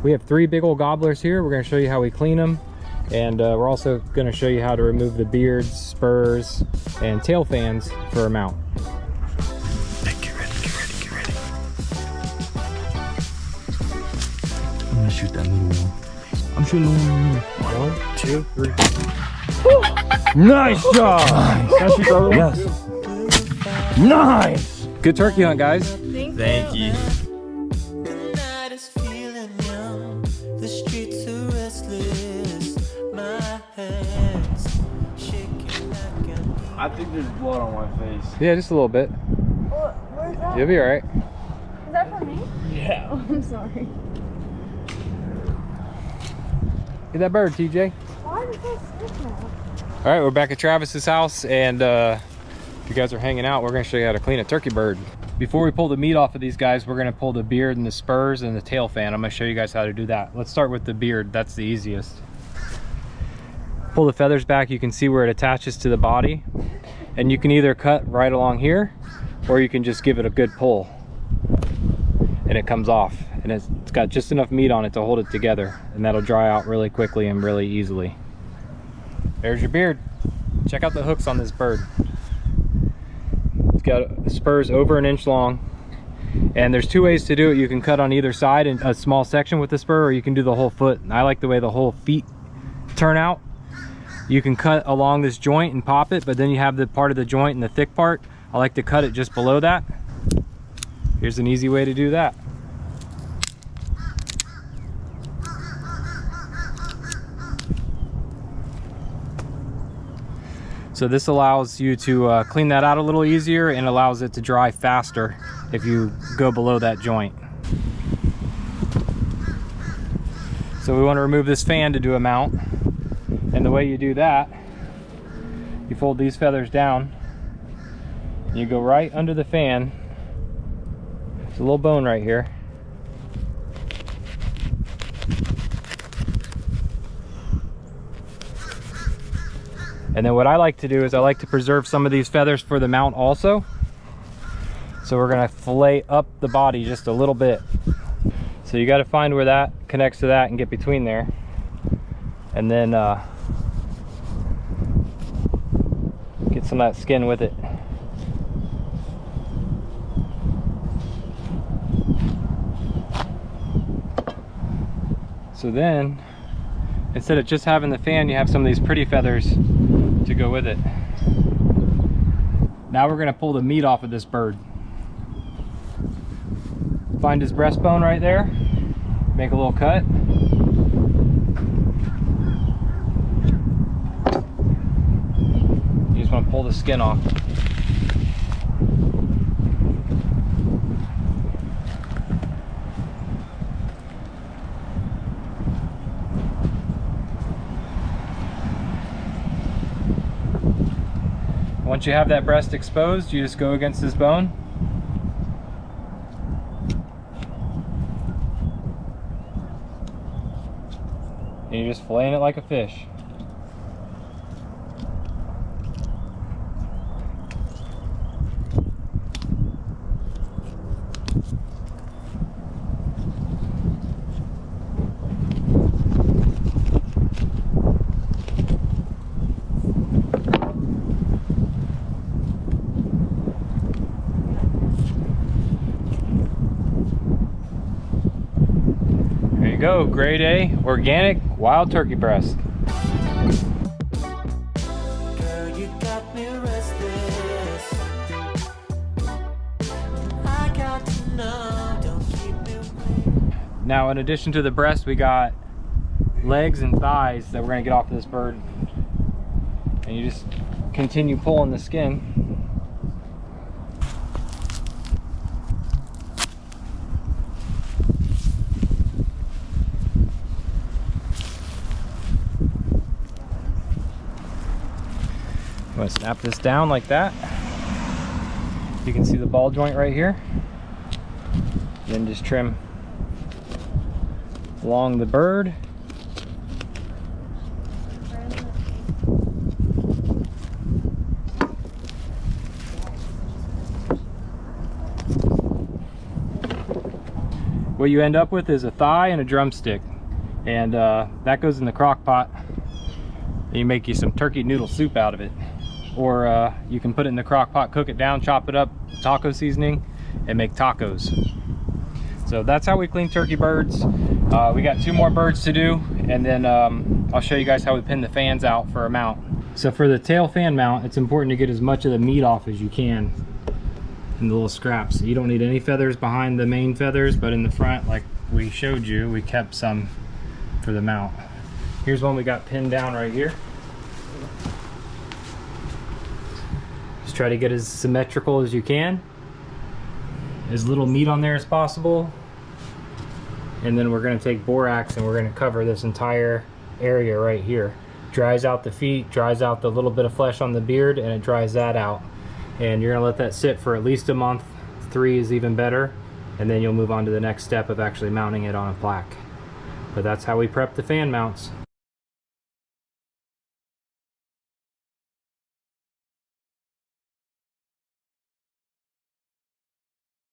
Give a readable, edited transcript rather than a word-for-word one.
We have 3 big old gobblers here. We're going to show you how we clean them, and we're also going to show you how to remove the beards, spurs, and tail fans for a mount. Get ready. I'm gonna shoot that middle one. I'm shooting the one. 1, 2, 3. Nice job! Nice. Can I shoot the other one? Yes. Nice! Good turkey hunt, guys. Thank you. I think there's blood on my face. Yeah, just a little bit. Where's that? You'll be all right. Is that for me? Yeah. Oh, I'm sorry. Get that bird, TJ. Why does that stick now? All right, we're back at Travis's house, and if you guys are hanging out, we're gonna show you how to clean a turkey bird. Before we pull the meat off of these guys, we're gonna pull the beard and the spurs and the tail fan. I'm gonna show you guys how to do that. Let's start with the beard. That's the easiest. Pull the feathers back. You can see where it attaches to the body, and you can either cut right along here, or you can just give it a good pull, and it comes off. And it's got just enough meat on it to hold it together, and that'll dry out really quickly and really easily. There's your beard. Check out the hooks on this bird. It's got spurs over 1 inch long, and there's 2 ways to do it. You can cut on either side in a small section with the spur, or you can do the whole foot. I like the way the whole feet turn out. You can cut along this joint and pop it, but then you have the part of the joint and the thick part. I like to cut it just below that. Here's an easy way to do that. So this allows you to clean that out a little easier, and allows it to dry faster if you go below that joint. So we want to remove this fan to do a mount. And the way you do that, you fold these feathers down, you go right under the fan. There's a little bone right here. And then what I like to do is I like to preserve some of these feathers for the mount also. So we're gonna fillet up the body just a little bit. So you gotta find where that connects to that and get between there. And then get some of that skin with it. So then, instead of just having the fan, you have some of these pretty feathers to go with it. Now we're gonna pull the meat off of this bird. Find his breastbone right there, make a little cut. You just wanna pull the skin off. Once you have that breast exposed, you just go against this bone. And you're just filleting it like a fish. Go, grade A, organic, wild turkey breast. Girl, you got me restless. I got to know, don't keep me waiting. Now, in addition to the breast, we got legs and thighs that we're gonna get off of this bird. And you just continue pulling the skin. I'm going to snap this down like that. You can see the ball joint right here. Then just trim along the bird. what you end up with is a thigh and a drumstick, and that goes in the crock pot. You make you some turkey noodle soup out of it, or you can put it in the crock pot, cook it down, chop it up, taco seasoning, and make tacos. So that's how we clean turkey birds. We got 2 more birds to do, and then I'll show you guys how we pin the fans out for a mount. So for the tail fan mount, it's important to get as much of the meat off as you can in the little scraps. You don't need any feathers behind the main feathers, but in the front, like we showed you, we kept some for the mount. Here's one we got pinned down right here. Just try to get as symmetrical as you can. As little meat on there as possible. And then we're going to take borax and we're going to cover this entire area right here. Dries out the feet, dries out the little bit of flesh on the beard, and it dries that out. And you're going to let that sit for at least a month. 3 is even better. And then you'll move on to the next step of actually mounting it on a plaque. But that's how we prep the fan mounts.